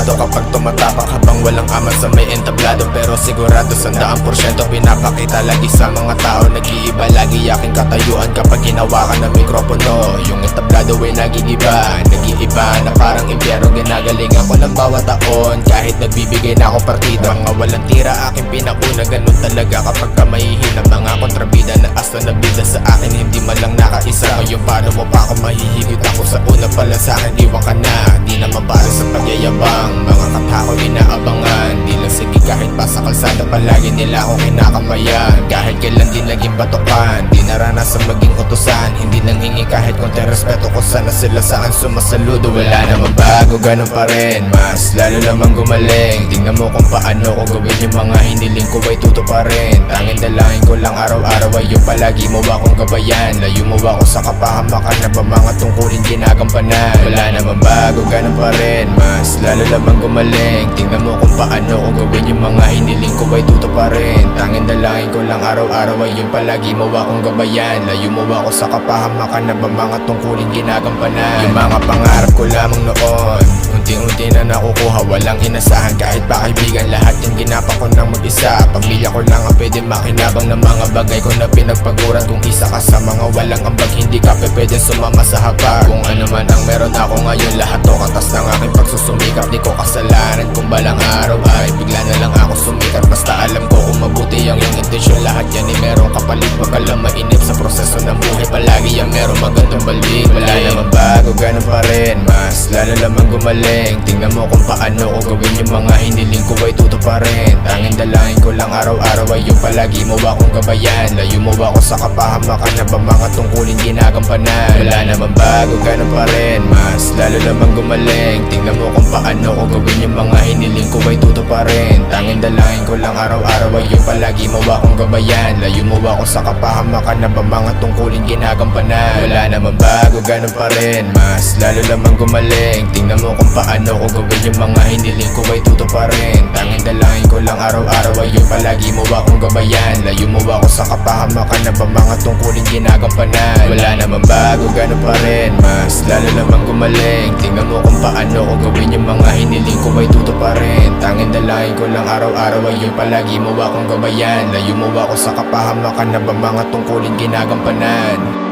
kalmado kapag tumatapak habang walang amat sa may entablado. Pero sigurado 100% pinapakita lagi sa mga tao. Nag-iiba lagi aking katayuan kapag hinawakan ng mikropono. Yung entablado ay nagigiba, nag-iiba na parang impyero. Ginagalingan ko ng bawat taon kahit nagbibigay na ako partida. Mga walang tira aking pinauna, ganun talaga kapag ka mahihina. Mga kontrabida na asta na bida sa akin, hindi man lang nakaisa. Ngayon paano mo pa ako mahihigit? Ako sa una pala sa akin, iwan ka na. Di naman para sa pagyayabang, mga katako inaabangan. Di lang sige kahit pa sa kalsada, palagi nila akong kinakamayan. Kahit kailan di naging batukan, di naranasan maging utusan. Hindi nang hingi kahit konti respeto ko, sana sila saan sumasaludo. Wala namang bago, ganun pa rin, mas lalo lamang gumaling. Tingnan mo kung paano ko gawin yung mga hiniling ko ay tutuparin. Tanging dalangin ko lang araw-araw ay yung palagi mo akong gabayan. Layo mo ako sa kapahamakan na ba mga tungkulin ginagampanan. Wala namang bago, ganun pa rin, mas lalo lamang gumaling. Tingnan mo kung paano ko gawin yung mga hiniling ko ay tutuparin. Tanging dalangin ko lang araw-araw ay yung palagi mo akong gabayan. Layo mo ako sa kapahamakan na ba mga tungkulin ginagampanan. Yung mga pangarap ko lamang noon, unti-unti na nakukuha, walang inasahan kahit pa kaibigan. Lahat yung ginapa ko ng mag-isa. Pamilya ko lang ang pwede makinabang ng mga bagay ko na pinagpaguran. Kung isa ka sa mga walang ambag, hindi ka pwede sumama sa hapag. Kung ano man ang meron ako ngayon, lahat to katas ng aking pagsusumikap. Di ko kasalanan kung balang araw ay bigla na lang ako sumikat. Basta alam ko kung mabuti ang iyong intensyon, lahat yan ay merong kapalit. Wag ka lang mainip sa proseso ng buhay, palagi yan merong magandang balik. Wala namang bago, ganun pa rin, mas lalo lamang gumaling. Tingnan mo kung paano ko gawin yung mga hiniling ko ay tutuparin. Tanging dalangin ko lang araw-araw ay yung palagi mo akong gabayan. Layo mo ako sa kapahamakan na ba mga tungkulin ginagampanan. Wala namang bago, ganun pa rin, mas lalo lamang gumaling. Tingnan mo kung paano ko gawin yung mga hiniling ko ay tutuparin. Tanging dalangin ko lang araw-araw ay yung palagi mo akong gabayan. Layo mo ako sa kapahamakan na ba mga tungkulin ginagampanan. Wala namang bago, ganun pa rin, mas lalo lamang gumaling. Tingnan mo kung paano ko gawin yung mga hiniling ko ay tutuparin. Tanging dalangin ko lang araw-araw ay yung palagi mo akong gabayan. Layo mo ako sa kapahamakan na ba mga tungkulin ginagampanan. Wala namang bago, ganun pa rin, mas lalo lamang gumaling. Tingnan mo kung paano ko gawin yung mga hiniling ko ay tutuparin. Tanging dalangin ko lang araw-araw ay yung palagi mo akong gabayan. Layo mo ako sa kapahamakan na ba mga tungkulin ginagampanan.